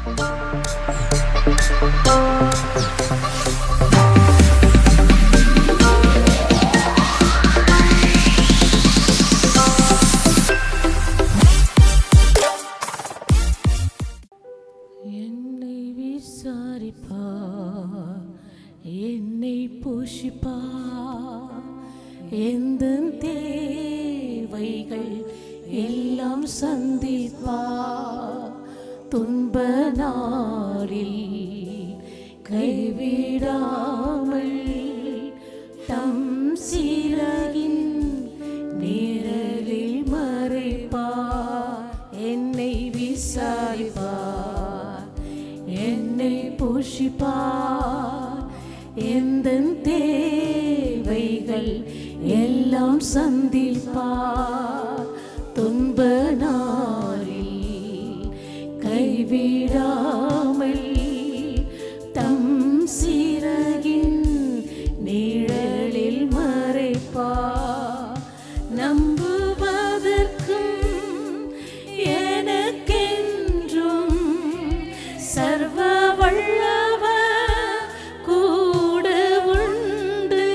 என்னை விசாரிப்பார், என்னை போஷிப்பார், எந்தன் தேவைகள் எல்லாம் சந்திப்பார். துன்ப நாளில் கைவிடாமல் தம் சிறகின் நிழலில் மறைப்பார். என்னை விசாரிப்பார், என்னை போஷிப்பார், எந்தன் தேவைகள் எல்லாம் சந்திப்பார். துன்ப நாளில் கைவிடாமல் தம் சிறகின் நிழலில் மறைப்பார். நம்புவதற்கும் எனக்கென்றும் சர்வ வல்லவர் கூட உண்டு.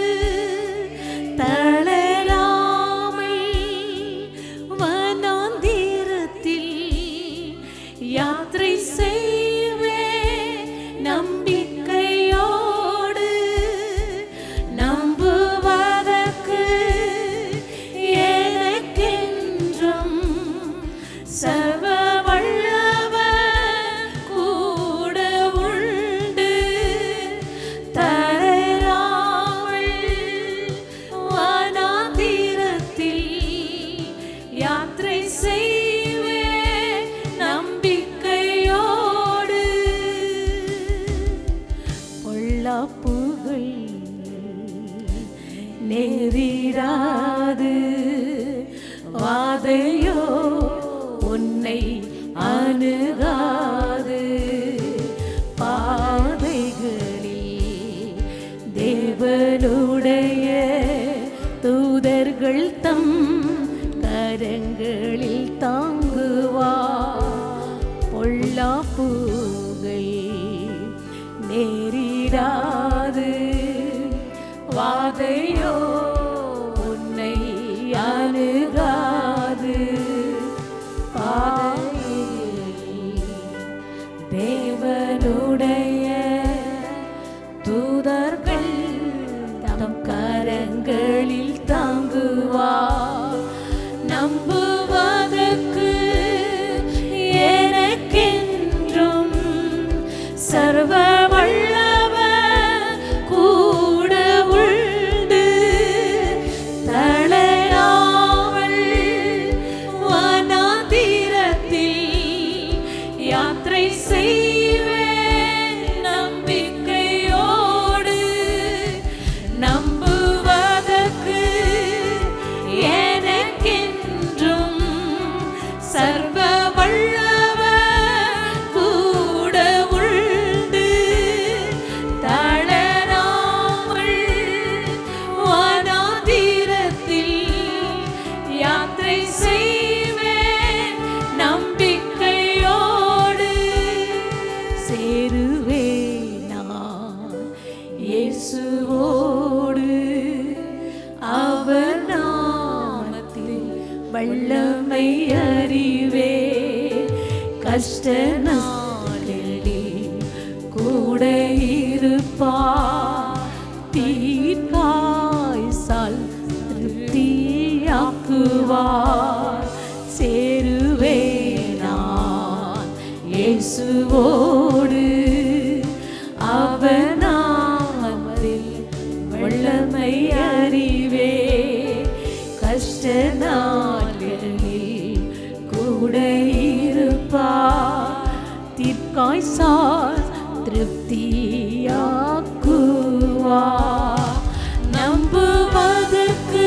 தளராமை வனாந்திரத்தில் யாத்திரை செய்வே நம்பிக்கையோடு. நம்புவதற்கு எனக்கென்றும் சர்வ வல்லவர் கூட உண்டு. தளராமல் வனாந்திரத்தில் யாத்திரை செய்வே நம்பிக்கையோடு. பொல்லாப்புகள் நேரிடாது, வாதையோ உன்னை அணுகாது. பாதைகளில் தேவனுடைய தூதர்கள் தம் கரங்களில் தாங்குவார். பொல்லாப்புகள் நேரிடாது, வாதையோ உன்னை அணுகாது. தேவனுடைய தூதர்கள் தம் கரங்களில் தாங்குவார். நம்புவதற்கு எனக்கென்றும் சர்வ வல்லவர் கூட உண்டு. தளராமல் வனாந்திரத்தில் யாத்திரை செய்வேன் நம்பிக்கையோடு. நம்புவதற்கு எனக்கென்றும் சர்வ வல்லவர் கூட உண்டு. தளராமல் வனாந்திரத்தில் யாத்திரை செய்வேன் நம்பிக்கையோடு. சேருவேன் நான் இயேசுவோடு, அவர் நாமத்தில் வல்லமை அறிவே. கஷ்ட நாளில் கூட இருப்பார், தீர்க்காய்சால் திருப்தியாக்குவார். சேருவேன் நான் இயேசுவோடு, அவர் நாமத்தில் வல்லமை அறிவே. கஷ்ட நாளில் கூட இருப்பார், தீர்க்காய்சால் திருப்தியாக்குவார். நம்புவதற்கு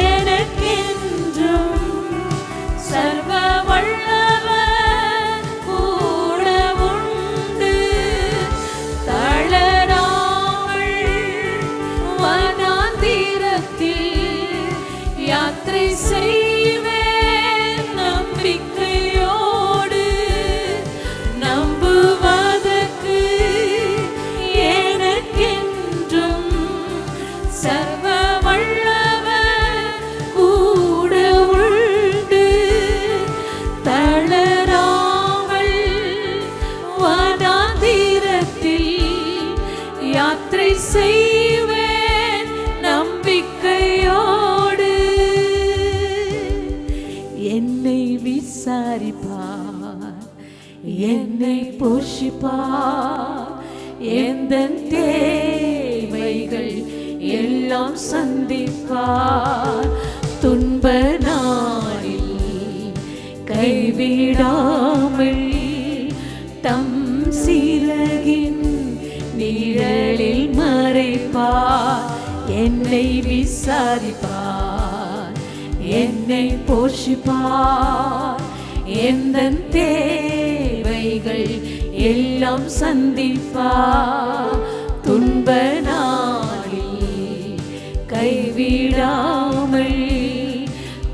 எனக்கென்றும் சர்வ வல்லவர் கூட உண்டு. தளராமல் வனாந்திரத்தில் யாத்திரை செய்வேன் நம்பிக்கையோடு. செய்வேன் நம்பிக்கையோடு. என்னை விசாரிப்பார், என்னை போஷிப்பார், எந்தன் தேவைகள் எல்லாம் சந்திப்பார். துன்ப நாளில் கைவிடாமல் தம் சிறகின் நிழலில் மறைப்பார். என்னை விசாரிப்பார், என்னை போஷிப்பார், எந்தன் தேவைகள் எல்லாம் சந்திப்பார். துன்ப நாளில் கைவிடாமல்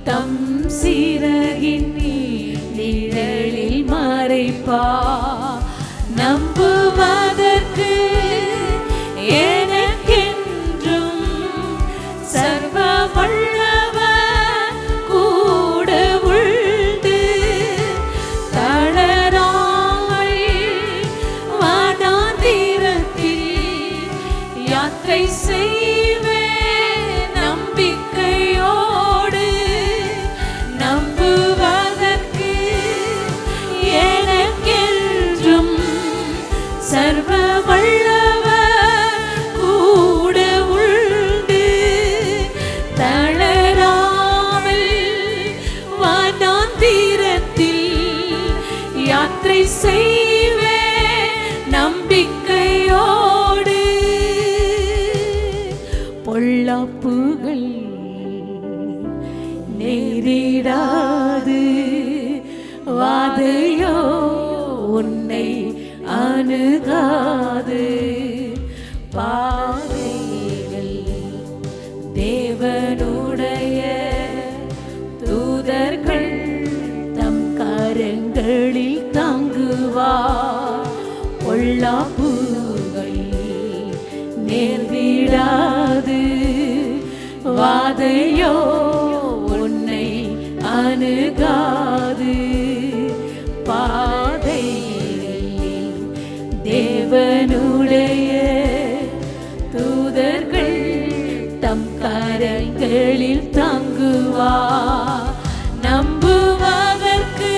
தம் சிறகின் நிழலில் மறைப்பார். நம்புவதற்கு எனக்கென்றும் சர்வ வல்லவர் கூட உண்டு. தளராமல் வனாந்திரத்தில் யாத்திரை செய்வேன் நம்பிக்கையோடு. நம்புவதற்கு எனக்கென்றும் சர்வ வல்லவர் கூட உண்டு. தளராமல் வனாந்திரத்தில் யாத்திரை செய்வேன் நம்பிக்கையோடு. பொல்லாப்புகள் நேரிடாது, வாதையோ உன்னை அணுகாது. பாதைகள் தேவனுடைய தூதர்கள் தம் கரங்களில் தாங்குவார். பொல்லாப்புகள் நேர்ந்திடாது, வாதையோ உன்னை அணுகாது. பாதையில் தேவனுடைய தூதர்கள் தம் கரங்களில் தாங்குவார். நம்புவதற்கு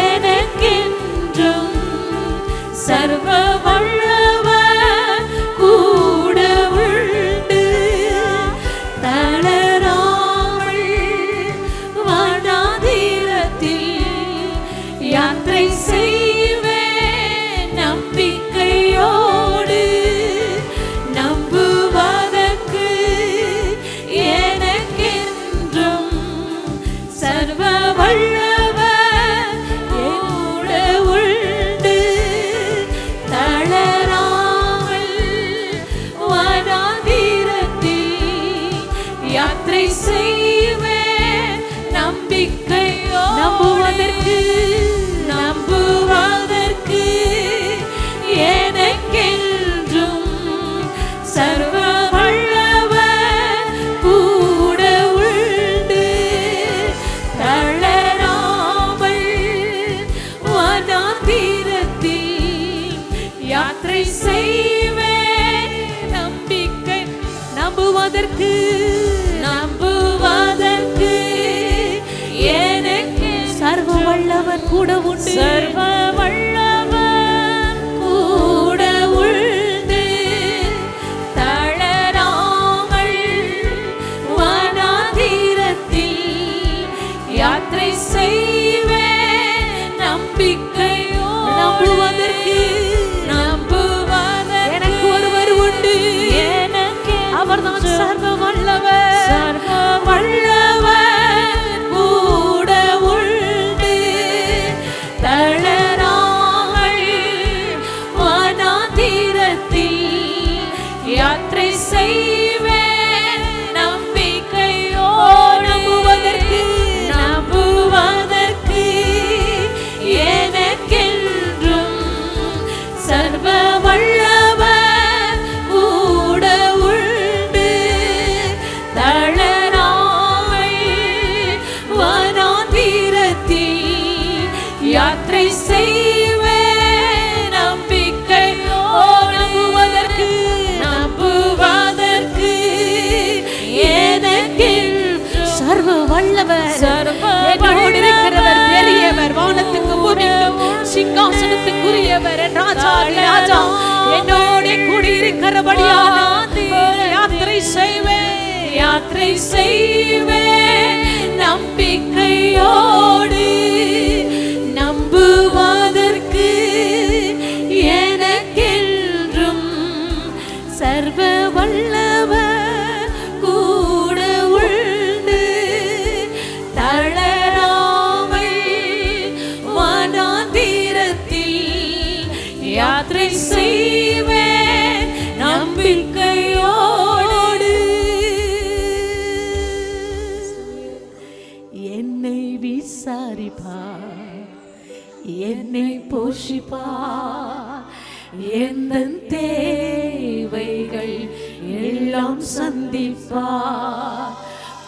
எனக்கென்றும் சர்வ வல்லவர் கூட உண்டு. தளராமல் வனாந்திரத்தில் யாத்திரை செய்வேன் நம்பிக்கையோடு. நம்புவதற்கு எனக்கென்றும் சர்வ வல்லவர் கூட உண்டு. தளராமல் வனாந்திரத்தில் யாத்திரை செய்வேன் நம்பிக்கையோடு. நம்புவதற்கு எனக்கென்றும் சர்வ வல்லவர் கூட உண்டு. தளராமல் வனாந்திரத்தில் யாத்திரை செய்வேன் நம்பிக்கை. நம்புவதற்கு எனக்கு சர்வ வல்லவர் கூட உண்டு. சர்வ வல்லவர் கூட உண்டு. தளராமல் வனாந்திரத்தில் யாத்திரை செய்வேன் நம்பிக்கையோடு. நம்புவதற்கு எனக்கு ஒருவர் உண்டு. எனக்கு அவர்தான் சர்வ வல்லவர். சர்வ வல்லவர் கூட உண்டு. தளராமல் வனாந்திரத்தில் யாத்திரை செய்வேன் நம்பிக்கையோடு. நம்புவதற்கு எனக்கென்றும் சர்வ வல்லவர் கூட உண்டு. தளராமல் வனாந்திரத்தில் யாத்திரை செய்வேன் நம்பிக்கையோடு. சிங்காசனத்துக்குரியவர் என் ராஜா ராஜா என்னோட குடியிருக்கிறபடியாக யாத்திரை செய்வேன் நம்பிக்கையோடு நம்புவதற்கு எனக்கென்றும் சர்வ வல்லவர் கூட உண்டு தளராமல் வனாந்திரத்தில் யாத்திரை செய்வேன் நம்பிக்கையோடு. என்னை விசாரிப்பார் என்னை போஷிப்பார் எந்தன் தேவைகள் எல்லாம் சந்திப்பார்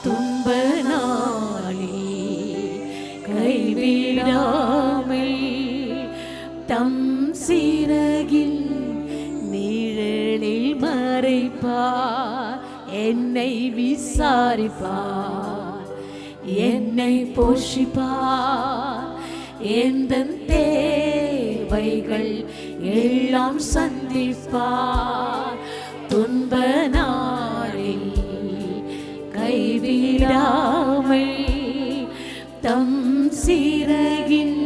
துன்ப நாளில் கைவிடாமல் தம் சிறகில் நிழலில் மறைப்பார் என்னை விசாரிப்பார் என்னை போஷிப்பார் எந்தன் தேவைகள் எல்லாம் சந்திப்பார் துன்ப நாளில் கைவிடாமல் தம் சிறகின்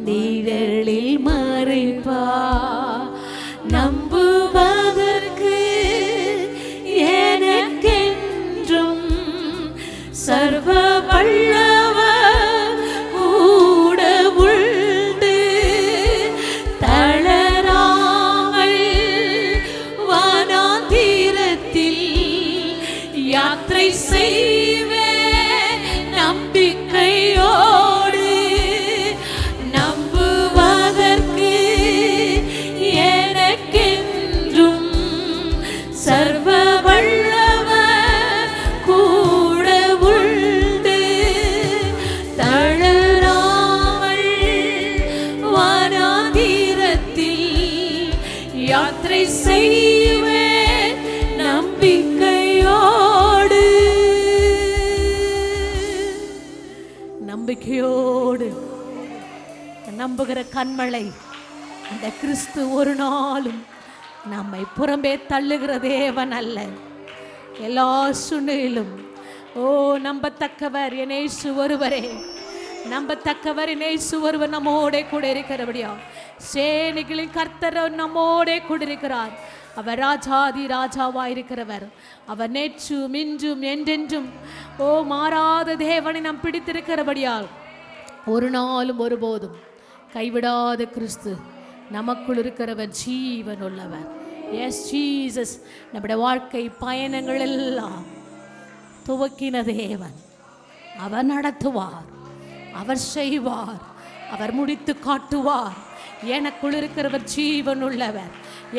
நிழலில் மறைப்பார் நம்புவதற்கு எனக்கென்றும் சர்வ வல்லவர் கூட உண்டு தளராமல் வனாந்திரத்தில் யாத்திரை செய்வேன் நம்பிக்கையோடு நம்புவதற்கு எனக்கென்றும் சர்வ வல்லவர் கூட உண்டு தளராமல் வனாந்திரத்தில் யாத்திரை செய்வேன் நம்பிக்கையோடு. நம்பிக்கையோடு நம்புகிற கண்மலை அந்த கிறிஸ்து ஒரு நாளும் நம்மை புறம்பே தள்ளுகிற தேவன் அல்ல. எல்லா சூழ்நிலையிலும் நம்பத்தக்கவர் என் இயேசு ஒருவரே, நம்பத்தக்கவர் என் இயேசு ஒருவர் நம்மோட கூட இருக்கிறபடியா சேனைகளின் கர்த்தர் நம்மோட கூட இருக்கிறார். அவர் ராஜாதி ராஜாவாயிருக்கிறவர். அவர் நேற்றும் இன்றும் என்றென்றும் மாறாத தேவனை நாம் பிடித்திருக்கிறபடியால் ஒரு நாளும் ஒருபோதும் கைவிடாத கிறிஸ்து நமக்குள் இருக்கிறவர் ஜீவன் உள்ளவர். S Jesus. நம்முடைய வாழ்க்கை பயணங்கள் எல்லாம் துவக்கின தேவன். அவர் நடத்துவார், அவர் செய்வார், அவர் முடித்து காட்டுவார். எனக்குள் இருக்கிறவர் ஜீவன் உள்ளவர்,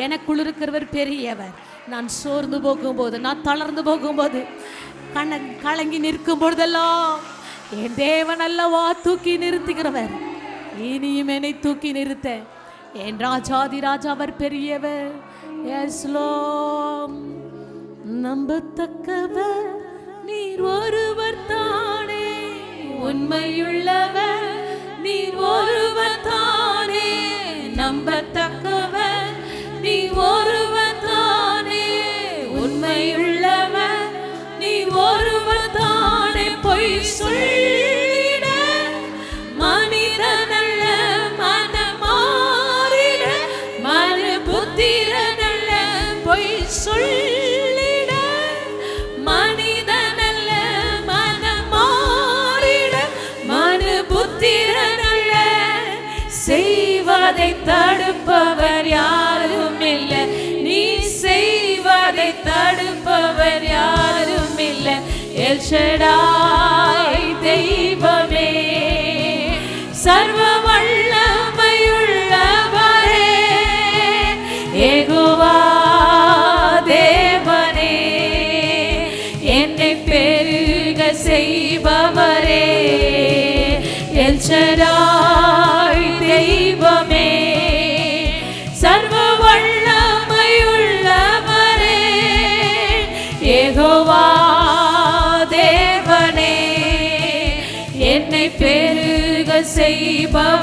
எனக்குள் இருக்கிறவர் பெரியவர். நான் சோர்ந்து போகும்போது, நான் தளர்ந்து போகும்போது, கலங்கி நிற்கும் பொழுதெல்லாம் என் தேவன் அல்லவா தூக்கி நிறுத்துகிறவர். இனியும் என்னை தூக்கி நிறுத்த என் ராஜாதி ராஜா அவர் பெரியவர். நம்பத்தக்கவர் நீர் ஒருவர் தானே, உண்மையுள்ளவர் நீர் ஒருவர் தானே. நம்பத்தக்கவர் நீர் ஒருவர் தானே, உண்மையுள்ளவர் நீர் ஒருவர் தானே. பொய் சொல்லிட மனிதனல்ல மனமாறிட மறு புத்திரனல்ல. பொய் சொல்லிட மனிதனல்ல மனமாறிட மறு புத்திரனல்ல. செய்வதை தடுப்பவர் யாரும் இல்லை, நீ செய்வதை தடுப்பவர் யாரும் இல்லை. எல் ஷடாய் தெய்வமே, சர்வ வல்லமையுள்ளவரே, யெகோவா தேவனே, என்னை பெருக செய்பவரே. எல் ஷடாய் தெய்வமே, சர்வ வல்லமையுள்ளவரே, யெகோவா தேவனே, என்னை பெருக செய்பவரே.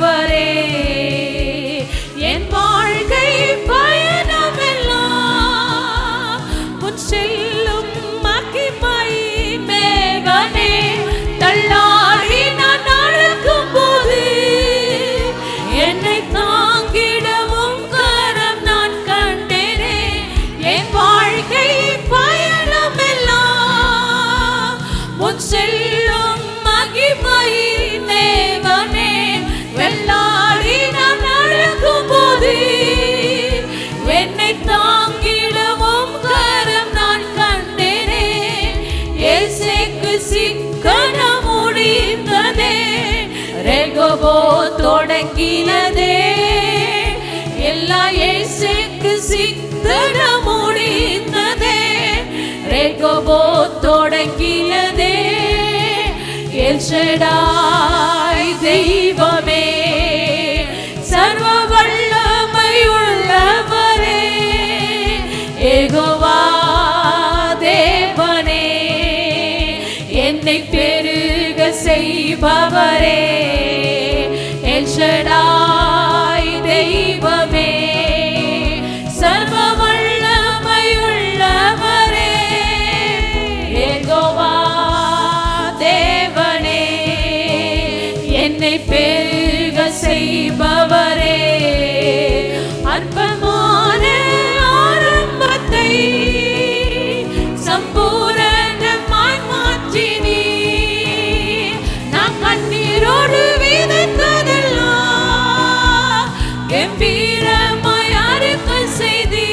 தொடங்கினதே எல்லாம் இயேசுக்கு சித்தம் முடிந்ததே. ரேகோபோ தொடங்கினதே எல் ஷடாய் தெய்வமே சர்வ வல்லமையுள்ளவரே யெகோவா தேவனே என்னை பெருக செய்பவரே எல் ஷடாய் தெய்வமே சர்வ வல்லமையுள்ளவரே யெகோவா தேவனே என்னை பெருக செய்பவரே. அற்பமான ஆரம்பத்தை சம்பூரணமாய் மாற்றினீ. நான் கண்ணீரோடு விதைத்ததெல்லாம் கம்பீரமாய் அறுக்க செய்தீ.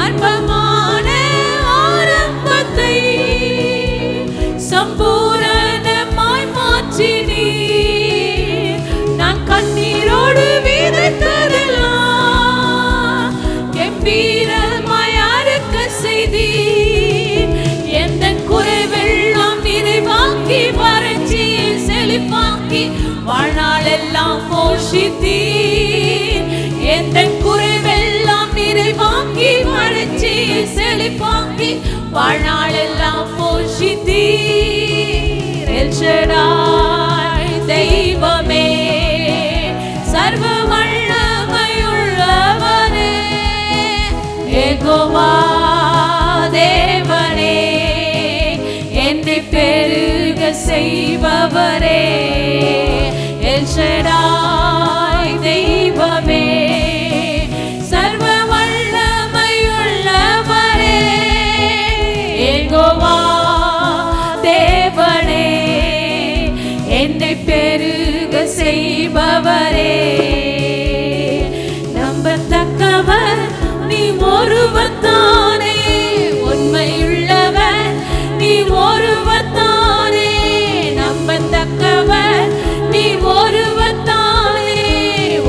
அற்பமான ஆரம்பத்தை சம்பூரணமாய் மாற்றினீ. நான் கண்ணீரோடு விதைத்ததெல்லாம் கம்பீரமாய் அறுக்க செய்தீ. எந்த குறைவெல்லாம் நிறைவாக்கி வறட்சியை செழிப்பாக்கி வாழ்நாளெல்லாம் போஷித்தீர். எந்த குறைவெல்லாம் நிறைவாக்கி வறட்சியை செழிப்பாக்கி வாழ்நாளெல்லாம் போஷித்தீர். எல் ஷடாய் தெய்வமே சர்வ வல்லமையுள்ளவரே யெகோவா தேவனே என்னை பெருக செய்பவரே எல் ஷடாய் தெய்வமே சர்வ வல்லமையுள்ளவரே யெகோவா தேவனே என்னை பெருக செய்பவரே. நம்பத்தக்கவர் நீ ஒருவர் தானே உண்மையுள்ளவர் நீ ஒருவர் தானே. நம்பத்தக்கவர் நீ ஒருவர் தானே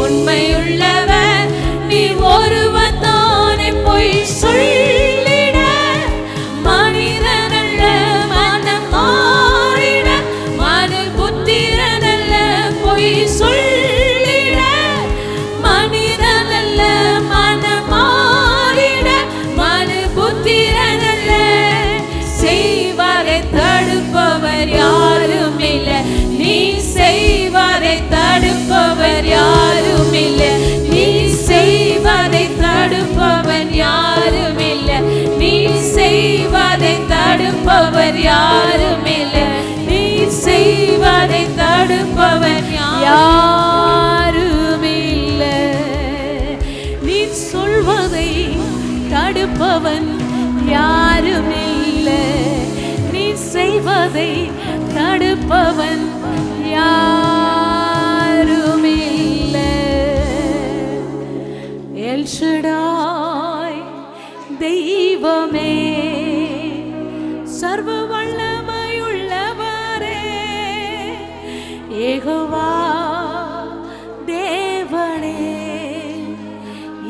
உண்மையுள்ளவர் நீ ஒருவர் தானே. பொய் சொல்லிட மனிதனல்ல மனம் மாறிட மனு புத்திரனல்ல. பொய் சொல்லிட மனிதனல்ல மனம் மாறிட மனு புத்திரனல்ல. செய்வதை தடுப்பவர் யாரும் இல்லை நீ செய்வதை தடுப்பவர் யாரும் இல்லை. நீ செய்வதை தடுப்பவர் யாரும் இல்லை நீ செய்வதை தடுப்பவர் யாரும் இல்லை. நீ செய்வதை தடுப்பவர் யாரும் இல்லை. நீ சொல்வதை தடுப்பவன் யாரும் இல்லை நீ செய்வதை தடுப்பவன் யாரும் இல்லை. எல் ஷடாய் தெய்வமே சர்வ வல்லமையுள்ளவரே யெகோவா தேவனே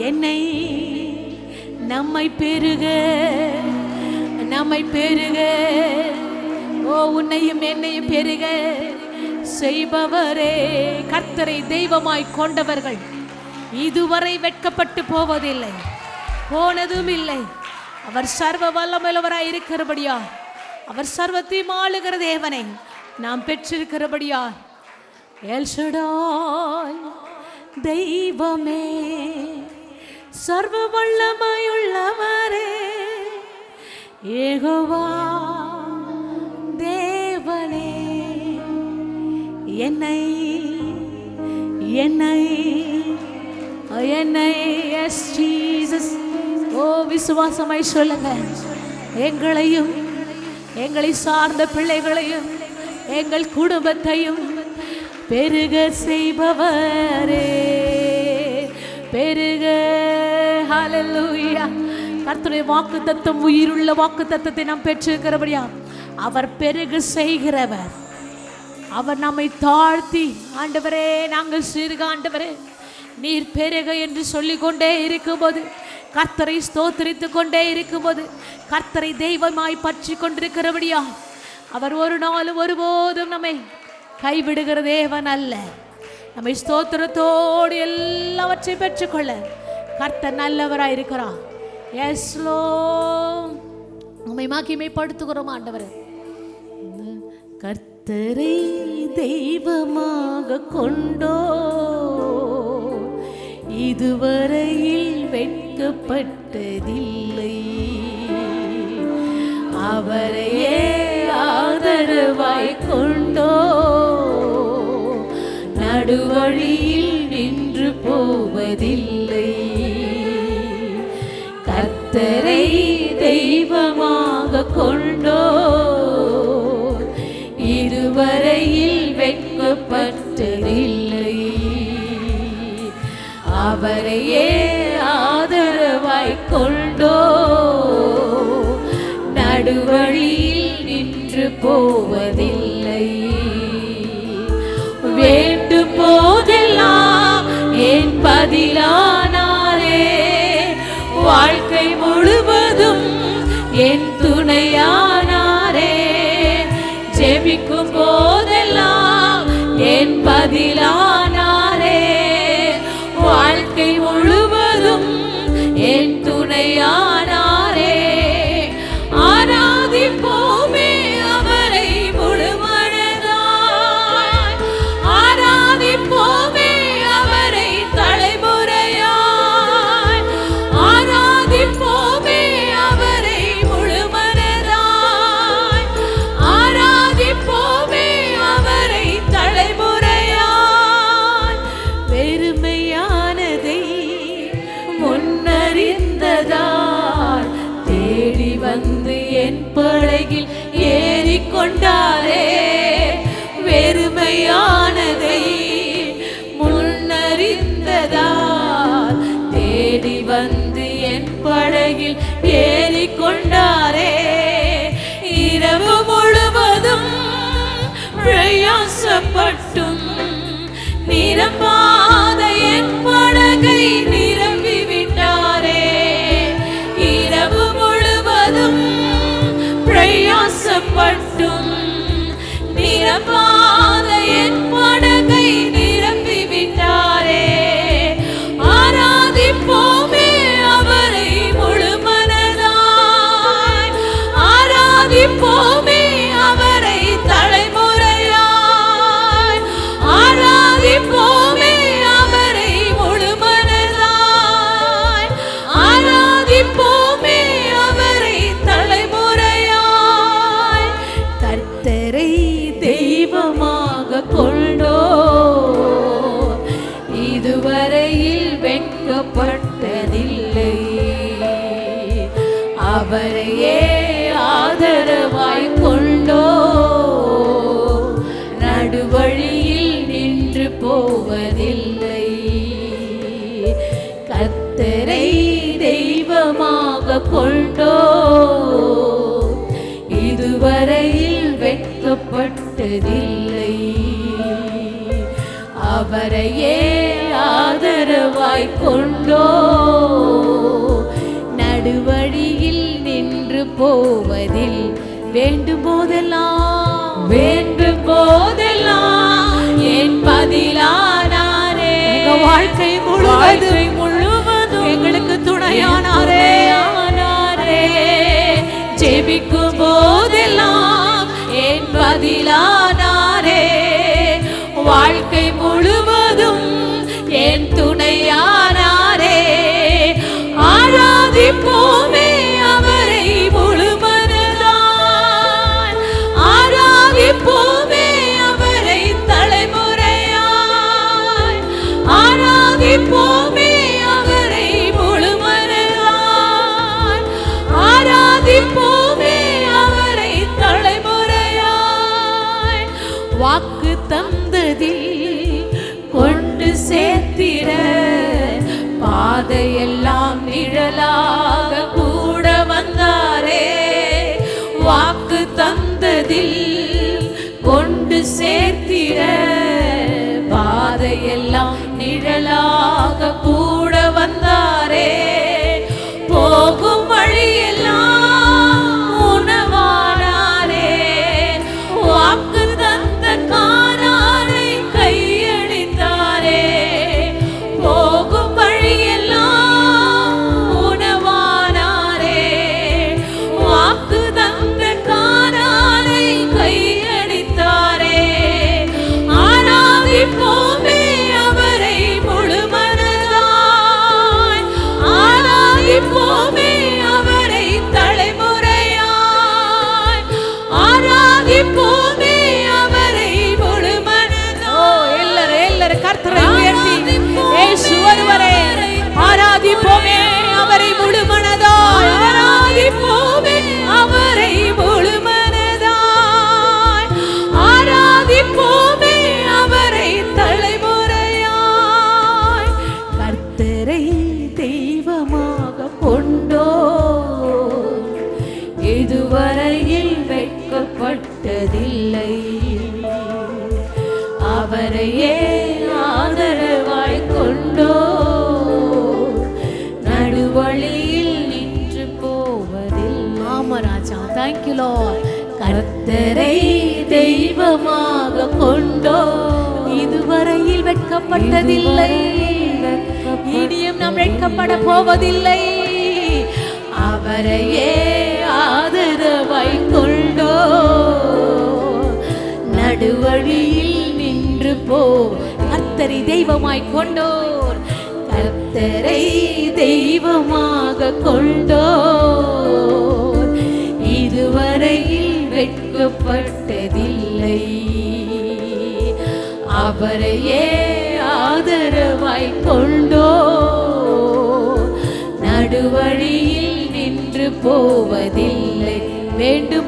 என்னை நம்மை பெருக ஓ உன்னையும் என்னையும் பெருக செய்பவரே. கர்த்தரை தெய்வமாய் கொண்டவர்கள் இதுவரை வெட்கப்பட்டு போவதில்லை போனதும் இல்லை. அவர் சர்வ வல்லமையுள்ளவராய் இருக்கிறபடியா அவர் சர்வத்தையும் ஆளுகிற தேவனை நாம் பெற்றிருக்கிறபடியா எல் ஷடாய் தெய்வமே சர்வ வல்லமையுள்ளவரே யெகோவா தேவனே என்னை என்னை என்னை எஸ் ஜீசஸ். ஓ விசுவாசமாய் சொல்லுங்க. எங்களையும் எங்களை சார்ந்த பிள்ளைகளையும் எங்கள் குடும்பத்தையும் பெருக செய்பவரே பெருக. ஹல்லேலூயா. கர்த்தருடைய வாக்குத்தத்தம் உயிருள்ள வாக்குத்தத்தத்தை நாம் பெற்றிருக்கிறபடியா அவர் பெருக செய்கிறவர் அவர் நம்மை தாழ்த்தி, ஆண்டவரே நாங்கள் சிறுக, ஆண்டவரே நீர் பெருக என்று சொல்லிக்கொண்டே இருக்கும்போது, கர்த்தரை ஸ்தோத்திரித்துக் கொண்டே இருக்கும்போது, கர்த்தரை தெய்வமாய் பற்றி கொண்டிருக்கிறபடியா அவர் ஒரு நாளும் ஒருபோதும் நம்மை கைவிடுகிற தேவன் அல்ல. நம்மை ஸ்தோத்திரத்தோடு எல்லாவற்றையும் பெற்றுக்கொள்ள கர்த்தர் நல்லவராய் இருக்கிறார். எஸ் லோர்ட், உம்மை மகிமைப்படுத்துகிறோம் ஆண்டவரே. கர்த்தரை தெய்வமாக கொண்டோ இதுவரையில் வெட்கப்பட்டதில்லை. அவரையே ஆதரவாய் கொண்டோ நடுவழியில் நின்று போவதில்லை. கர்த்தரை தெய்வமாக கொண்டோ இதுவரையில் வெட்கப்பட்டதில்லை. அவரையே ஆதரவாய் கொண்டோ நடுவழியில் நின்று போவதில்லை. வேண்டும் போதெல்லாம் என் பதிலானாரே, வாழ்க்கை முழுவதும் என் துணையானாரே. ஜெபிக்கும் போதெல்லாம் என் பதிலானாரே, வாழ்க்கை முழுவதும் என் துணையானாரே. ஆராதிப்போமே அவரை முழுமனதாய், ஆராதிப்போமே அவரை தலைமுறையாய், ஆராதிப்போமே அவரை முழுமனதாய், ஆராதிப்போமே அவரை தலைமுறையாய். வெறுமையானதை முன்னறிந்ததால் தேடி வந்து என் படகில் ஏறிக்கொண்டாரே. வெறுமையானதை முன்னறிந்ததால் தேடி வந்து என் படகில் ஏறிக்கொண்டாரே. இரவு முழுவதும் பிரயாசப்பட்டும் நிரம்பாத என் படகை நிரம்பி விட்டாரே. இரவு முழுவதும் பிரயாசப்பட்டும் நிரம்பாத என் படகை நிரம்பி விட்டாரே. ஆராதிப்போமே அவரை முழுமனதாய், ஆராதிப்போமே அவரை தலைமுறையாய், ஆராதிப்போமே அவரை முழுமனதாய், ஆராதிப்போமே அவரை தலைமுறையாய். கர்த்தரை தெய்வமாக கொண்டோ இதுவரையில் வெட்கப்பட்டதில்லை. அவரையே ஆதரவாய் கொண்டோ நடுவழியில் நின்று போவதில்லை. கர்த்தரை தெய்வமாக கொண்டோ இதுவரையில் வெட்கப்பட்டதில்லை. அவரையே ஆதரவாய் கொண்டோ நடுவழியில் நின்று போவதில். வேண்டும் போதெல்லாம், வேண்டும் போதெல்லாம் என் பதிலானாரே. எங்கள் வாழ்க்கை முழுவதும் எங்களுக்கு துணையானாரே. ஜெபிக்கும் போதெல்லாம் என் பதிலானாரே. வாழ்க்கை முழுவதும் என் துணையானாரே. ஆராதிப்போமே அவரை முழுமனதாய், ஆராதிப்போமே அவரை தலைமுறையாய், ஆராதிப்போமே அவரை முழுமனதாய், ஆராதிப்போமே அவரை தலைமுறையாய். வாக்கு தந்ததில் கொண்டு சேர்த்திட பாதையெல்லாம் நிழலாக கூட வந்தாரே. வாக்கு தந்ததில் கொண்டு சேர்த்திட எல்லாம் நிழலாக கூட வந்தாரே. போகும் வழியெல்லாம் உணவானாரே. வாக்கு தந்த காராரை கையளித்தாரே. போகும் வழியெல்லாம் உணவானாரே. வாக்கு தந்த காராரை கையளித்தாரே. ஆராதிப்போமே அவரை முழுமனதாய். ஆராதிப்போமே அவரை தலைமுறையாய். ஆராதிப்போமே அவரை முழுமனதாய். எல்லாரும் கர்த்தரை உயர்த்தி இயேசு ஒருவரே ஆராதிப்போமே அவரை முழுமனதாய். ஆராதிப்போமே அவரை முழுமனதாய். ஆராதிப்போமே அவரை தலைமுறையாய். கர்த்தரை தெய்வமாக கொண்டோ இதுவரையில் வெட்கப்பட்டதில்லை. அவரையே ஆதரவாய் கொண்டோ நடுவழியில் நின்று போவதில்லை. ஆமா ராஜா, தேங்க்யூ லார்ட். கர்த்தரை தெய்வமாக கொண்டோ இதுவரையில் வெட்கப்பட்டதில்லை. இனியும் நாம் வெட்கப்பட போவதில்லை. அவரையே ஆதரவாய் கொண்டோ நடுவழியில் நின்று போ. கர்த்தரை தெய்வமாய் கொண்டோர். கர்த்தரை தெய்வமாக கொண்டோர் இதுவரையில் வெட்கப்பட்டதில்லை. அவரையே ஆதரவாய் கொண்டோ நடுவழியில் நின்று போவதில்லை. வேண்டும்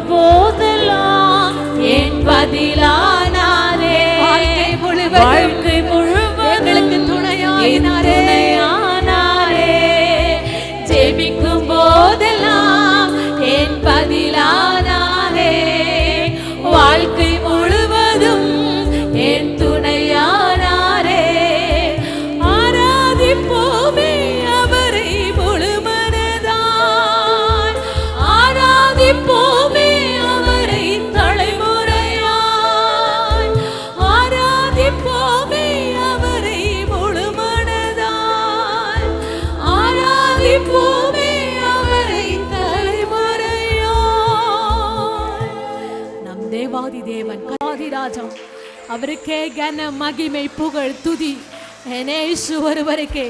போதெல்லாம் என் பதிலானாரே. வாழ்க்கை முழுவதும் எங்களுக்கு துணையானாரே. ஜெபிக்கும் போதெல்லாம் என் பதிலானாரே. வாழ்க்கை முழுவதும் என் துணையானாரே. ஆராதிப்போமே அவரை முழுமனதாய். ஆராதிப்போமே அவரை தலைமுறையாய். ஆராதிப்போமே அவரை முழுமனதாய். ஆராதிப்போமே அவரை தலைமுறையாய். நம் தேவாதி தேவன் ஆதி ராஜா அவருக்கே கன மகிமை புகழ் துதி. இயேசு ஒருவருக்கே.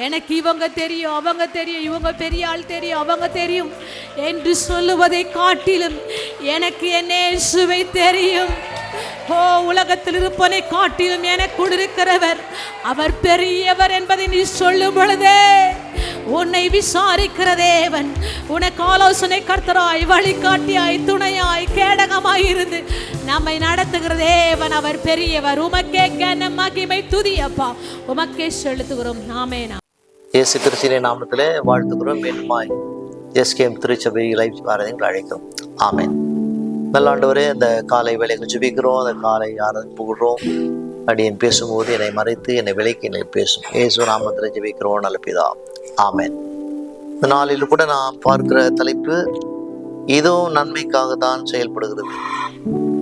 எனக்கு இவங்க தெரியும், அவங்க தெரியும், இவங்க பெரிய ஆள் தெரியும், அவங்க தெரியும் என்று சொல்லுவதை காட்டிலும் எனக்கு இயேசுவை தெரியும். ஓ, உலகத்தில் இருப்பனை காட்டிலும் எனக்குள் இருக்கிறவர் அவர் பெரியவர் என்பதை நீ சொல்லும் பொழுதே உன்னை விசாரிக்கிற தேவன், உனக்கு ஆலோசனை கர்த்தராய், வழிகாட்டியாய், துணையாய், கேடகமாய் இருந்து நம்மை நடத்துகிற தேவன் அவர் பெரியவர். உமக்கே கன மகிமை துதி அப்பா, உமக்கே செலுத்துகிறோம். ஆமென். இயேசு கிறிஸ்துவின் நாமத்திலே வாழ்த்துகிறோம். மீண்டுமாய் எஸ்கேஎம் திருச்சபை லைவ் ஆராதனைக்கு அழைக்கிறோம். ஆமென். நல்லாண்டவரே, அந்த காலை வேலைக்கு ஜெபிக்கிறோம், அந்த காலை ஆராதனை புகழ்றோம். அடியேன் பேசும்போது என்னை மறைத்து என்னை விலைக்கு என்னை பேசும். இயேசு நாமத்தில் ஜெபிக்கிறோம் நல்ல பிதா. ஆமென். இந்த நாளில் கூட நாம் பார்க்கிற தலைப்பு இதுவும் நன்மைக்காக தான் செயல்படுகிறது.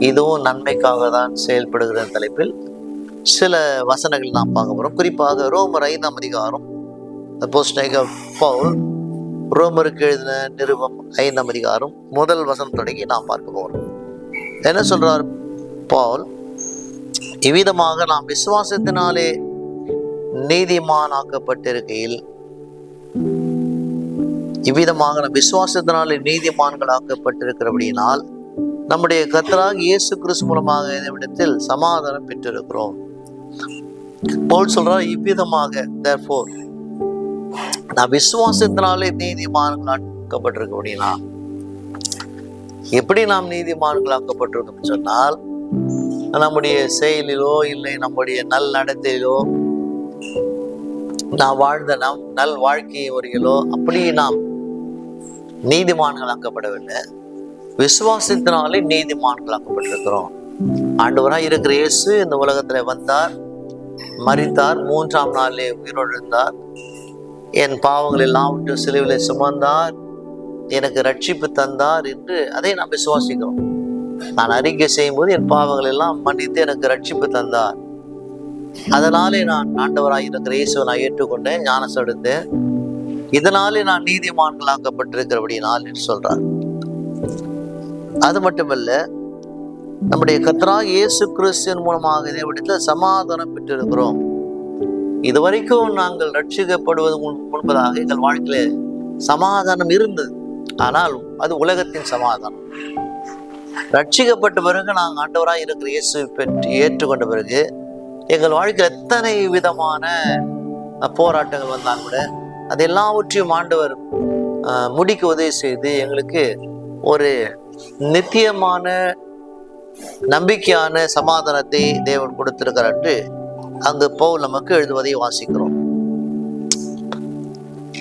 இதுவும் நன்மைக்காக தான் செயல்படுகிற தலைப்பில் சில வசனங்கள் நாம் பார்க்க போகிறோம். குறிப்பாக ரோமர் 5ஆம் அதிகாரம் அப்போஸ்தலனாகிய பவுல் ரோமருக்கு எழுதின நிருபம் 5ஆம் அதிகாரம் முதல் வசனம் தொடங்கி நாம் பார்க்க போகிறோம். என்ன சொல்றார் பவுல்? இவ்விதமாக நாம் விசுவாசத்தினாலே நீதிமானாக்கப்பட்டிருக்கையில், இவ்விதமாக நாம் விசுவாசத்தினாலே நீதிமான்களாக்கப்பட்டிருக்கிறபடியினால் நம்முடைய கர்த்தராகிய இயேசு கிறிஸ்து மூலமாக இந்த சமாதானம் பெற்றிருக்கிறோம். பவுல் சொல்றார், இவ்விதமாக therefore நான் விசுவாசத்தினாலே நீதிமான்களாக்கப்பட்டிருக்க அப்படின்னா, எப்படி நாம் நீதிமான்களாக்கப்பட்டிருக்கோம் சொன்னால், நம்முடைய செயலிலோ இல்லை நம்முடைய நல் நடத்தையிலோ நாம் வாழ்ந்த நல் வாழ்க்கை முறையிலோ அப்படி நாம் நீதிமான்களாக்கப்படவில்லை. விசுவாசத்தினாலே நீதிமான்களாக்கப்பட்டிருக்கிறோம். ஆண்டவராய் இருக்கிற இயேசு இந்த உலகத்துல வந்தார், மரித்தார், 3ஆம் நாளிலே உயிரோடு இருந்தார், என் பாவங்கள் எல்லாவற்றையும் சிலுவிலே சுமந்தார், எனக்கு ரட்சிப்பு தந்தார் என்று அதை நாம் விசுவாசிக்கிறோம். நான் அறிக்கை செய்யும் போது என் பாவங்கள் எல்லாம் மன்னித்து எனக்கு ரட்சிப்பு தந்தார், அதனாலே நான் ஆண்டவராய் இருக்கிற இயேசுவை நான் ஏற்றுக்கொண்டேன், ஞானஸ்நானம் எடுத்தேன், இதனாலே நான் நீதிமான்களாக்கப்பட்டிருக்கிறபடினால் என்று சொல்றார். அது மட்டுமல்ல, நம்முடைய கர்த்தராகிய இயேசு கிறிஸ்துவின் மூலமாக தேவனிடத்தில் சமாதானம் பெற்றிருக்கிறோம். இதுவரைக்கும் நாங்கள் ரட்சிக்கப்படுவது முன்பதாக எங்கள் வாழ்க்கையில சமாதானம் இருந்தது, ஆனால் அது உலகத்தின் சமாதானம். ரட்சிக்கப்பட்ட பிறகு நாங்கள் ஆண்டவராய் இருக்கிற இயேசு பெற்று ஏற்றுக்கொண்ட பிறகு எங்கள் வாழ்க்கையில் எத்தனை விதமான போராட்டங்கள் வந்தால் கூட அது எல்லாவற்றையும் ஆண்டவர் முடிக்க உதவி செய்து எங்களுக்கு ஒரு நித்தியமான நம்பிக்கையான சமாதானத்தை தேவன் கொடுத்திருக்கிறார் என்று அங்கு பவுல் நமக்கு எழுதுவதை வாசிக்கிறோம்.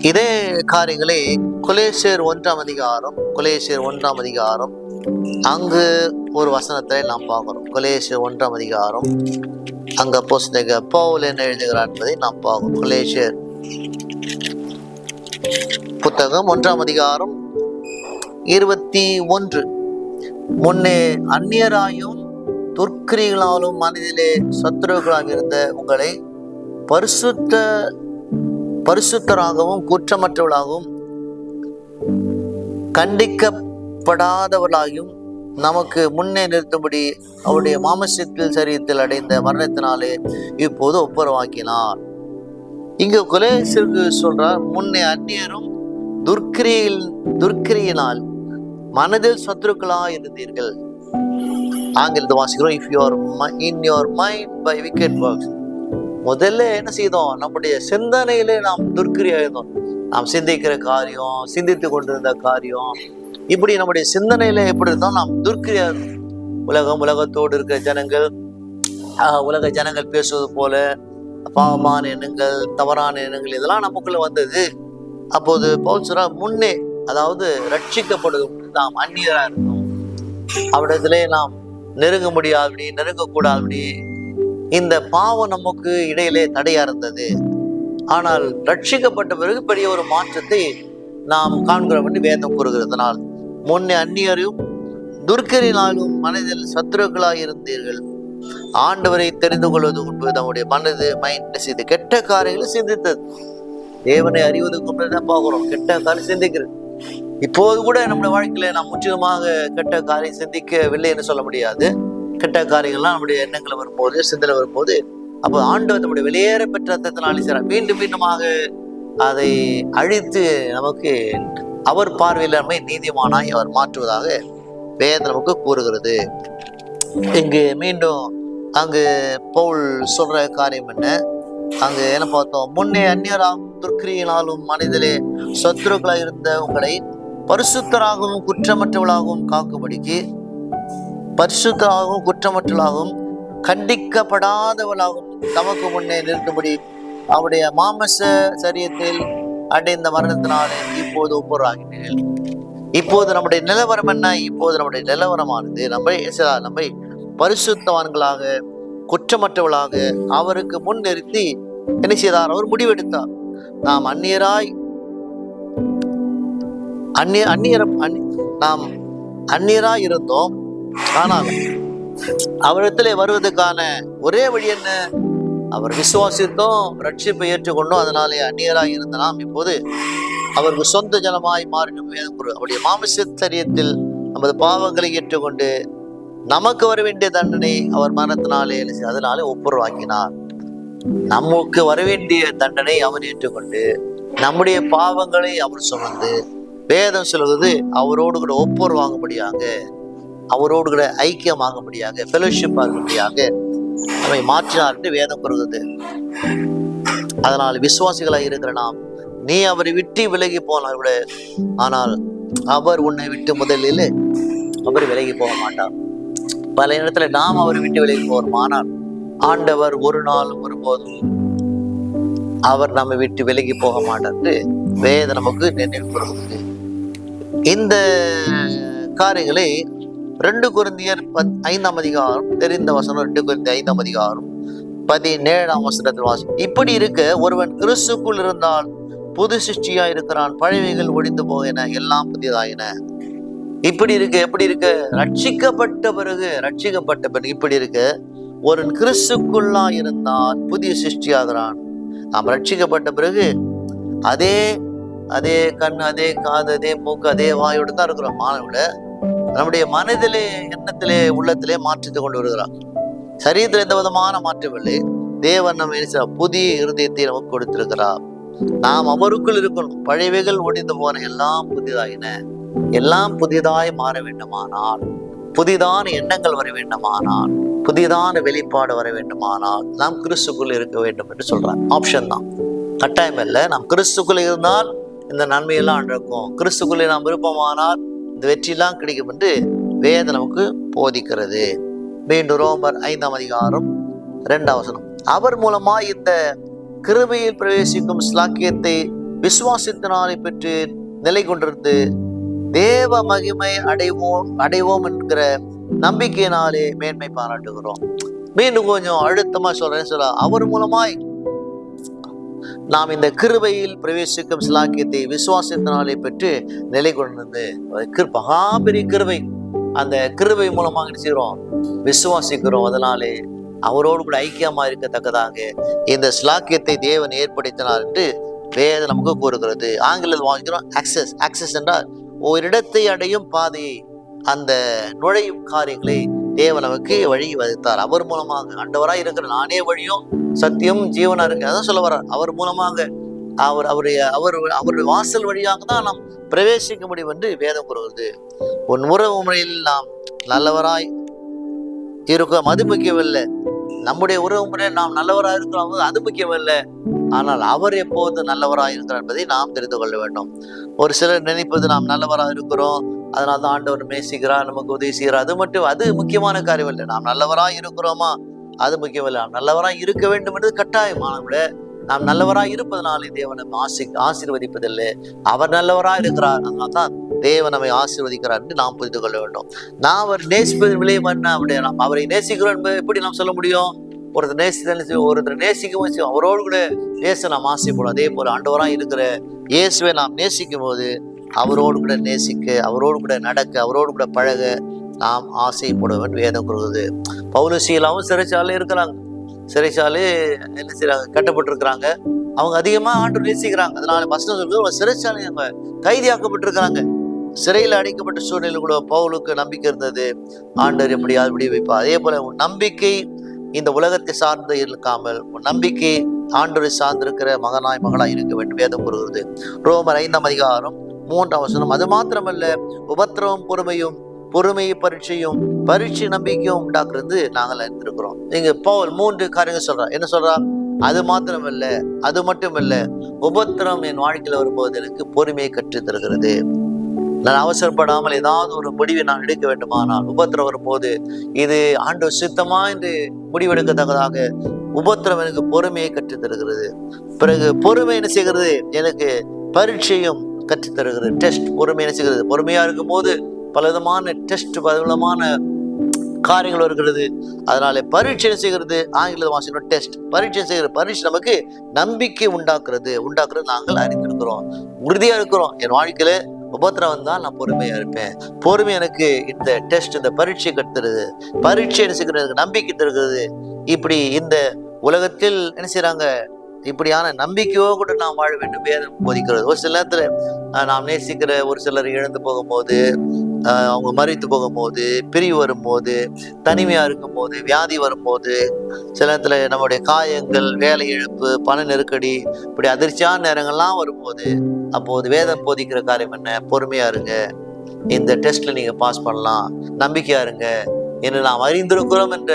இதே காரியங்களை கொலேசியர் 1ஆம் அதிகாரம் அங்கு ஒரு வசனத்தை நாம் பார்க்கிறோம். கொலேசியர் 1ஆம் அதிகாரம் அங்க அப்போஸ்தலனாகிய பவுல் என்ன எழுதுகிறார் என்பதை நாம் பார்க்கிறோம். கொலேசியர் புத்தகம் 1ஆம் அதிகாரம் 21. முன்னே அந்நியராயும் துர்க்கிரிகளாலும் மனதிலே சத்துருக்களாக இருந்த உங்களை பரிசுத்தராகவும் குற்றமற்றவர்களாகவும் கண்டிக்கப்படாதவர்களாயும் நமக்கு முன்னே நிறுத்தும்படி அவருடைய மாம்சத்தில் சரீரத்தில் அடைந்த மரணத்தினாலே இப்போது ஒப்புரவாக்கினார். இங்கு கொலேசியருக்கு சொல்றார், முன்னே அந்நியரும் துர்க்கிரியினால் மனதில் சத்துருக்களாக இருந்தீர்கள். ஆங்கிலத்தை வாசிக்கிறோம், if you are in your mind by wicked works. முதல்ல என்ன செய்தோம்? நம்முடைய சிந்தனையிலே நாம் துர்க்கிரியா இருந்தோம். நாம் சிந்திக்கிற காரியம், சிந்தித்து கொண்டிருந்த காரியம், இப்படி நம்முடைய சிந்தனையில எப்படி இருந்தோம்? நாம் துர்க்கிரியா இருந்தோம். உலகத்தோடு இருக்கிற ஜனங்கள், உலக ஜனங்கள் பேசுவது போல பாவமான எண்ணங்கள், தவறான எண்ணங்கள் இதெல்லாம் நமக்குள்ள வந்தது. அப்போது பவுல் சொல்றார், முன்னே, அதாவது ரட்சிக்கப்படுவது நாம் அந்நியரா இருந்தோம், அவரிடத்திலே நாம் நெருங்கக்கூடாதபடி இந்த பாவம் நமக்கு இடையிலே தடையா இருந்தது. ஆனால் ரட்சிக்கப்பட்ட பிறகு பெரிய ஒரு மாற்றத்தை நாம் காண்கிறோம் என்று வேதம் கூறுகிறதுனால், முன்னே அந்நியரும் துர்க்கரினாலும் மனதில் சத்துருக்களாக இருந்தீர்கள். ஆண்டவரை தெரிந்து கொள்வது முன்பு நம்முடைய மனது மைண்ட் செய்து கெட்ட காரியங்களை சிந்தித்தது. தேவனை அறிவதற்கு முன்னாடி தான் பார்க்கிறோம் கெட்ட காரியம் சிந்திக்கிறது. இப்போது கூட நம்முடைய வாழ்க்கையில நாம் முற்றிலுமாக கெட்ட காரியம் சிந்திக்கவில்லை என்று சொல்ல முடியாது. கெட்ட காரியங்கள்லாம் நம்முடைய எண்ணங்களை வரும்போது, சிந்தனை வரும்போது, அப்போ ஆண்டவர் நம்முடைய வெளியேற பெற்ற ரத்தத்தினாலே மீண்டும் மீண்டுமாக அதை அழித்து நமக்கு அவர் பார்வையில் நம்மை நீதிமானாய் அவர் மாற்றுவதாக வேதம் நமக்கு கூறுகிறது. இங்கு மீண்டும் அங்கு பவுல் சொல்ற காரியம் என்ன? அங்கு என்ன பார்த்தோம்? முன்னே அந்நியராகவும் துர்க்கிரியினாலும் மனிதலே சத்துருக்களாக இருந்த உங்களை பரிசுத்தராகவும் குற்றமற்றவளாகவும் காக்கும்படிக்கு, பரிசுத்தராகவும் குற்றமற்றவளாகவும் கண்டிக்கப்படாதவளாகவும் தமக்கு முன்னே நிறுத்தும்படி அவருடைய மாமச சரீரத்தில் அடைந்த மரணத்தினாலே இப்போது ஒப்புரவாகினீர்கள். இப்போது நம்முடைய நிலவரம் என்ன? இப்போது நம்முடைய நிலவரமானது நம்மை பரிசுத்தவான்களாக குற்றமற்றவளாக அவருக்கு முன் நிறுத்தி என்ன செய்தார்? அவர் முடிவெடுத்தார். நாம் நாம் அந்நியராய் இருந்தோம், ஆனால் அவரிடத்திலே வருவதற்கான ஒரே வழி என்ன? அவர் விசுவாசித்தோம், ரட்சிப்பை ஏற்றுக்கொண்டோம். அதனாலே அந்நியராய் இருந்த நாம் இப்போது அவருக்கு சொந்த ஜனமாய் மாறினோம். அவருடைய மாமிச சரீரத்தில் நமது பாவங்களை ஏற்றுக்கொண்டு நமக்கு வர வேண்டிய தண்டனை அவர் மரணத்தினாலே அதனாலே ஒப்புரவாக்கினார். நமக்கு வரவேண்டிய தண்டனை அவர் ஏற்றுக்கொண்டு நம்முடைய பாவங்களை அவர் சுமந்து, வேதம் சொல்வது அவரோடு கூட ஒப்புரவாகும்படியாக, அவரோடு கூட ஐக்கியமாகும்படியாக, ஃபெலோஷிப் ஆகும்படியாக நம்மை மாற்றினார் என்று வேதம் கூறுகிறது. அதனால் விசுவாசிகளாக இருக்கிற நாம், நீ அவரை விட்டு விலகி போனால் கூட, ஆனால் அவர் உன்னை விட்டு முதலில் அவர் விலகி போக மாட்டார். பல இடத்துல நாம் அவரை விட்டு விலகி போவோம், ஆனால் ஆண்டவர் ஒரு நாளும் ஒருபோதும் அவர் நம்மை விட்டு விலகி போக மாட்டார். வேத நமக்கு நினைவு கூறுகிறது. இந்த காரியங்களை 2 கொரிந்தியர் 5ஆம் அதிகாரம், தெரிந்த வசனம் 2 கொரிந்தியர் 5ஆம் அதிகாரம் 17ஆம் வசனத்தில் வாசி. இப்படி இருக்க ஒருவன் கிறிஸ்துக்குள் இருந்தால் புது சிருஷ்டியா இருக்கிறான், பழையவைகள் ஒழிந்து போயின, எல்லாம் புதியதாயின. இப்படி இருக்க, எப்படி இருக்க? ரட்சிக்கப்பட்ட பிறகு இப்படி இருக்க ஒரு கிறிஸ்துக்குள்ளா இருந்தால் புதிய சிருஷ்டியாகிறான். நாம் ரட்சிக்கப்பட்ட பிறகு அதே கண், அதே காது, அதே மூக்கு, அதே வாயோடு தான் இருக்கிறோம். மாணவர்கள நம்முடைய மனதிலே, எண்ணத்திலே, உள்ளத்திலே மாற்றத்தை கொண்டு வருகிறார். சரீரத்தில் எந்த விதமான மாற்றமில்லை. தேவன் நம்ம புதிய இருதயத்தை நமக்கு கொடுத்திருக்கிறார். நாம் அவருக்குள் இருக்கணும். பழையவைகள் ஒழிந்து போன, எல்லாம் புதிதாயின. எல்லாம் புதிதாய் மாற வேண்டுமானால், புதிதான எண்ணங்கள் வர வேண்டுமானால், புதிதான வெளிப்பாடு வர வேண்டுமானால் நாம் கிறிஸ்துக்குள் இருக்க வேண்டும் என்று சொல்றாங்க. ஆப்ஷன் தான், கட்டாயம் இல்லை. நாம் கிறிஸ்துக்குள் இருந்தால் இந்த நன்மையெல்லாம் நடக்கும். கிறிஸ்துக்குள்ளே நாம் விருப்பமானால் இந்த வெற்றியெல்லாம் கிடைக்கும் என்று வேதம் நமக்கு போதிக்கிறது. மீண்டும் ரோமர் 5ஆம் அதிகாரம் 2ஆம் வசனம். அவர் மூலமா இந்த கிருபையில் பிரவேசிக்கும் ஸ்லாக்கியத்தை விசுவாசத்தினாலே பெற்று நிலை கொண்டிருந்து தேவ மகிமை அடைவோம் என்கிற நம்பிக்கையினாலே மேன்மை பாராட்டுகிறோம். மீண்டும் கொஞ்சம் அழுத்தமா சொல்ல, அவர் மூலமாய் நாம் இந்த கிருபையில் பிரவேசிக்கும் சிலாக்கியத்தை விசுவாசத்தினாலே பெற்று நிலை கொண்டிருந்து, மகாபெரிய கிருபை, அந்த கிருபை மூலமாக செய்கிறோம், விசுவாசிக்கிறோம். அதனாலே அவரோடு கூட ஐக்கியமா இருக்கத்தக்கதாக இந்த சிலாக்கியத்தை தேவன் ஏற்படுத்தினார் என்று வேதம் நமக்கு கூறுகிறது. ஆங்கிலத்தில் வாங்கிக்கிறோம் ஆக்சஸ் என்றால் ஓரிடத்தை அடையும் பாதையை, அந்த நுழையும் காரியங்களை தேவன் நமக்கு வழி வகுத்தார். அவர் மூலமாக ஆண்டவராய் இருக்கிற நானே வழியும் சத்தியம் ஜீவனா இருக்கு, அதான் சொல்ல வர்றார். அவர் மூலமாக அவருடைய வாசல் வழியாக தான் நாம் பிரவேசிக்க முடியும் என்று வேதம் கூறுகிறது. உன் உறவு முறையில் நாம் நல்லவராய் இருக்கிறோம், அது முக்கியமில்லை. நம்முடைய உறவு முறையில் நாம் நல்லவராக இருக்கிறோம், அது முக்கியமில்லை. ஆனால் அவர் எப்போது நல்லவராக இருக்கிறார் என்பதை நாம் தெரிந்து கொள்ள வேண்டும். ஒரு சிலர் நினைப்பது நாம் நல்லவராக இருக்கிறோம், அதனால தான் ஆண்டவர் நேசிக்கிறார், நமக்கு உதவி செய்கிறார், அது முக்கியமான காரியம் இல்லை. நாம் நல்லவராக இருக்கிறோமா, அது முக்கியமில்லை. நாம் நல்லவராக இருக்க வேண்டும் என்று கட்டாயமானவிட நாம் நல்லவராக இருப்பதனாலே தேவன் நம்மை ஆசீர்வதிப்பதில்லை. அவர் நல்லவராக இருக்கிறார், அதனால தான் தேவன் நம்மை ஆசீர்வதிக்கிறார் என்று நாம் புரிந்து கொள்ள வேண்டும். நாம் அவர் நேசிப்பதன் விளைவு என்ன? அப்படியே நாம் அவரை நேசிக்கிறோம் என்பது எப்படி நாம் சொல்ல முடியும்? ஒருத்தர் நேசிக்கவும் அவரோடு கூட நேச நாம் ஆசைப்படும். அதே போல ஆண்டவராக இருக்கிற இயேசுவை நாம் நேசிக்கும் போது அவரோடு கூட நேசிக்க, அவரோடு கூட நடக்க, அவரோடு கூட பழக நாம் ஆசைப்படுவன் வேதம் கூறுகிறது. பவுலும் சீலாவும் சிறைச்சாலை இருக்கிறாங்க, சிறைச்சாலை என்ன செய்யறாங்க, கட்டப்பட்டிருக்கிறாங்க. அவங்க அதிகமா ஆண்டவர் நேசிக்கிறாங்க. அதனால வசனம் சொல்றது சிறைச்சாலை அவங்க கைதியாக்கப்பட்டிருக்கிறாங்க. சிறையில் அடைக்கப்பட்ட சூழ்நிலை கூட பவுலுக்கு நம்பிக்கை இருந்தது, ஆண்டவர் எப்படியாவது விடி வைப்பா. அதே போல உன் நம்பிக்கை இந்த உலகத்தை சார்ந்து இருக்காமல் உன் நம்பிக்கை ஆண்டவரை சார்ந்திருக்கிற மகளாய் இருக்க வேண்டும் வேதம் கூறுகிறது. ரோமர் 5ஆம் அதிகாரம் 3ஆம் வசனம். அது மாத்திரமல்ல, உபத்திரவும் பொறுமை பரீட்சை நம்பிக்கையும் உண்டாக்குறது நாங்கள் அறிந்திருக்கிறோம். இங்க பவுல் 3 காரியங்கள் சொல்றார். என்ன சொல்றா? அது மாத்திரமல்ல, அது மட்டும் இல்ல, உபத்திரம் என் வாழ்க்கையில வரும்போது எனக்கு பொறுமையை கற்றுத் தருகிறது. நான் அவசரப்படாமல் ஏதாவது ஒரு முடிவை நான் எடுக்க வேண்டுமானால் உபத்திரம் வரும்போது இது ஆண்டவர் சித்தமா என்று முடிவெடுக்கத்தக்கதாக உபத்திரம் எனக்கு பொறுமையை கற்றுத் தருகிறது. பிறகு பொறுமை என்ன செய்கிறது? எனக்கு பரீட்சையும் கற்றுத் தருகிறது. டெஸ்ட், பொறுமை என்ன செய்கிறது? பொறுமையா இருக்கும் போது பல விதமான டெஸ்ட், பல விதமான காரியங்கள் வருகிறது. அதனால பரீட்சை என்ன செய்கிறது? ஆங்கில வாசிக்கிறோம் டெஸ்ட். பரீட்சை செய்கிற பரீட்சை நமக்கு நம்பிக்கை உண்டாக்குறது நாங்கள் அறிந்திருக்கிறோம், உறுதியா இருக்கிறோம். என் வாழ்க்கையில உபத்திரம் வந்தால் நான் பொறுமையா இருப்பேன். பொறுமை எனக்கு இந்த டெஸ்ட், இந்த பரீட்சை கட்டுறது, பரீட்சை என்ன செய்கிறது? நம்பிக்கை தருகிறது. இப்படி இந்த உலகத்தில் என்ன செய்யறாங்க? இப்படியான நம்பிக்கையோ கூட நாம் வாழ வேண்டும் வேதம் போதிக்கிறது. ஒரு சில நேரத்துல நாம் நேசிக்கிற ஒரு சிலர் இழந்து போகும்போது, அவங்க மறித்து போகும்போது, பிரிவு வரும்போது, தனிமையா இருக்கும் போது, வியாதி வரும்போது, சில நேரத்துல நம்முடைய காயங்கள், வேலை இழப்பு, பண நெருக்கடி, இப்படி அதிர்ச்சியான நேரங்கள்லாம் வரும்போது, அப்போது வேதம் போதிக்கிற காரியம் என்ன? பொறுமையா இருங்க, இந்த டெஸ்ட்ல நீங்க பாஸ் பண்ணலாம், நம்பிக்கையா இருங்க என்று நாம் அறிந்திருக்கிறோம் என்ற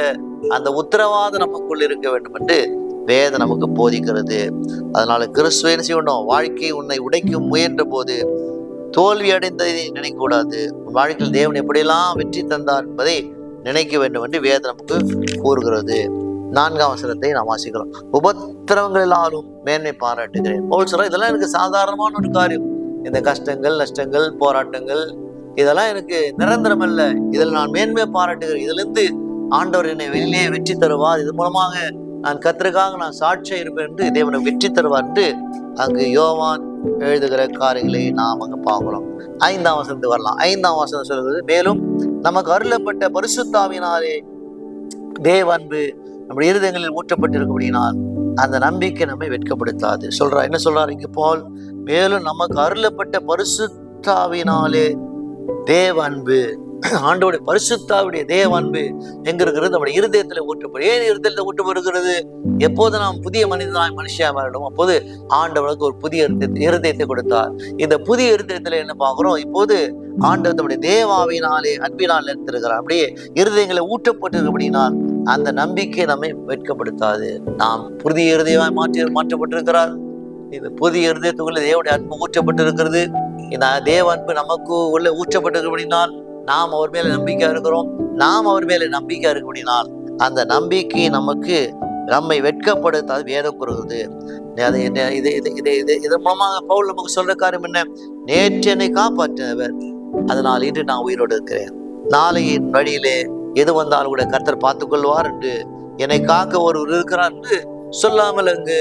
அந்த உத்தரவாதம் நமக்குள் இருக்க வேண்டும் என்று வேதம் நமக்கு போதிக்கிறது. அதனால கிறிஸ்துவை என்ன செய்யணும்? வாழ்க்கை உன்னை உடைக்கும் முயன்ற போது தோல்வி அடைந்ததை நினைக்க கூடாது. உன் வாழ்க்கையில் தேவன் எப்படியெல்லாம் வெற்றி தந்தார் என்பதை நினைக்க வேண்டும் என்று வேதம் நமக்கு கூறுகிறது. 4ஆம் வசனத்தை நாம் வாசிக்கிறோம். உபத்திரவங்களிலாலும் மேன்மை பாராட்டுகிறேன். பவுல் சொல்றார், இதெல்லாம் எனக்கு சாதாரணமான ஒரு காரியம். இந்த கஷ்டங்கள், நஷ்டங்கள், போராட்டங்கள், இதெல்லாம் எனக்கு நிரந்தரம் அல்ல, இதில் நான் மேன்மை பாராட்டுகிறேன், இதிலிருந்து ஆண்டவர் என்னை வெளியிலே வெற்றி தருவார், இது மூலமாக நான் கர்த்தருக்காக நான் சாட்சியா இருப்பேன் என்று தேவனை வெற்றி தருவார் என்று அங்கு யோவான் எழுதுகிற காரியங்களை நாம் அங்க பார்க்கிறோம். 5ஆம் வசனத்துக்கு வரலாம். 5ஆம் வசனம் சொல்கிறது, மேலும் நமக்கு அருளப்பட்ட பரிசுத்தாவினாலே தேவ அன்பு நம்முடைய இருதயங்களில் ஊற்றப்பட்டிருக்கபடியினால் அந்த நம்பிக்கை நம்மை வெட்கப்படுத்தாது. சொல்றார், என்ன சொல்றாரு இங்க போல், மேலும் நமக்கு அருளப்பட்ட பரிசுத்தாவினாலே தேவ அன்பு, ஆண்டோடைய பரிசுத்தாவுடைய தேவ அன்பு எங்க இருக்கிறது? நம்முடைய இருதயத்துல ஊற்றப்படும். ஏன் இருதயத்துல ஊற்றப்படுகிறது? எப்போது நாம் புதிய மனுஷியா மாறிடும் அப்போது ஆண்டவனுக்கு ஒரு புதிய இருதயத்தை கொடுத்தார். இந்த புதிய இருதயத்துல என்ன பார்க்கிறோம்? இப்போது ஆண்டவர் நம்முடைய தேவாவினாலே அன்பினால் நிறுத்திருக்கிறார். அப்படியே இருதயங்களை ஊற்றப்பட்டிருக்கிறபடினால் அந்த நம்பிக்கை நம்மை வெட்கப்படுத்தாது. நாம் புதிய இருதயமாய் மாற்றப்பட்டிருக்கிறார். இந்த புதிய இருதயத்துக்குள்ள தேவனுடைய அன்பு ஊற்றப்பட்டிருக்கிறது. இந்த தேவ அன்பு நமக்கு உள்ள ஊற்றப்பட்டிருக்கிறபடினால் நாம் அவர் மேல நம்பிக்கை இருக்கிறோம். நாம் அவர் மேல நம்பிக்கை இருக்கிறபடினால் அந்த நம்பிக்கை நம்மை வெட்கப்படுத்தாது வேதம் கூறுகிறது. இதன் மூலமாக பவுல் நமக்கு சொல்ற காரியம் என்ன? நேற்று என்னை காப்பாற்றினவர், அதனால் இன்று நான் உயிரோடு இருக்கிறேன். நாளையின் வழியிலே எது வந்தாலும் கூட கர்த்தர் பார்த்துக் கொள்வார் என்று, என்னை காக்க ஒருவர் இருக்கிறார் என்று சொல்லாமல் அங்கு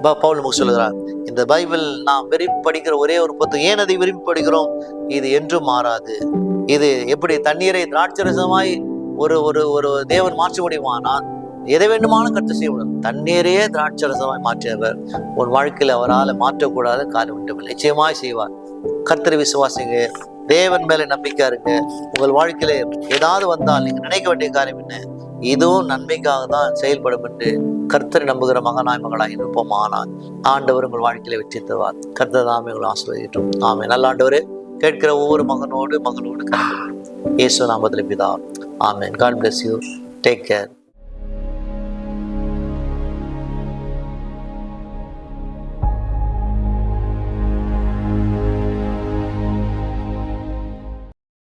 பவுல் நமக்கு சொல்லுகிறார். இந்த பைபிள் நாம் விரும்பி படிக்கிற ஒரே ஒரு புத்தகம். ஏன் அதை விரும்பி படிக்கிறோம்? இது என்றும் மாறாது. இது எப்படி தண்ணீரை திராட்சரசமாய் ஒரு ஒரு ஒரு தேவன் மாற்ற முடியுமானால் எதை வேண்டுமானும் கர்த்தர் செய்ய முடியும். தண்ணீரையே திராட்சரசமாய் மாற்றியவர் உன் வாழ்க்கையில் அவரால் மாற்றக்கூடாத காரியம் ஒன்றுமில்லை. நிச்சயமாய் செய்வார். கர்த்தரை விசுவாசிங்க, தேவன் மேல நம்பிக்கை இருங்க. உங்கள் வாழ்க்கையில ஏதாவது வந்தால் நீங்க நினைக்க வேண்டிய காரியம் என்ன? இதுவும் நன்மைக்காக தான் செயல்படும் என்று கர்த்தரை நம்புகிற மகனாய் மகளாய் இருப்போமானால் ஆண்டவர் உங்கள் வாழ்க்கையில வெற்றி தருவார். கர்த்தர் தாமே உங்களை ஆசீர்வதிக்கட்டும். ஆமே. நல்ல ஆண்டவரே, கேட்கிற ஒவ்வொரு மகனோடு கலந்து இயேசு நாமத்தில் பிதா. ஆமென். God bless you. Take care.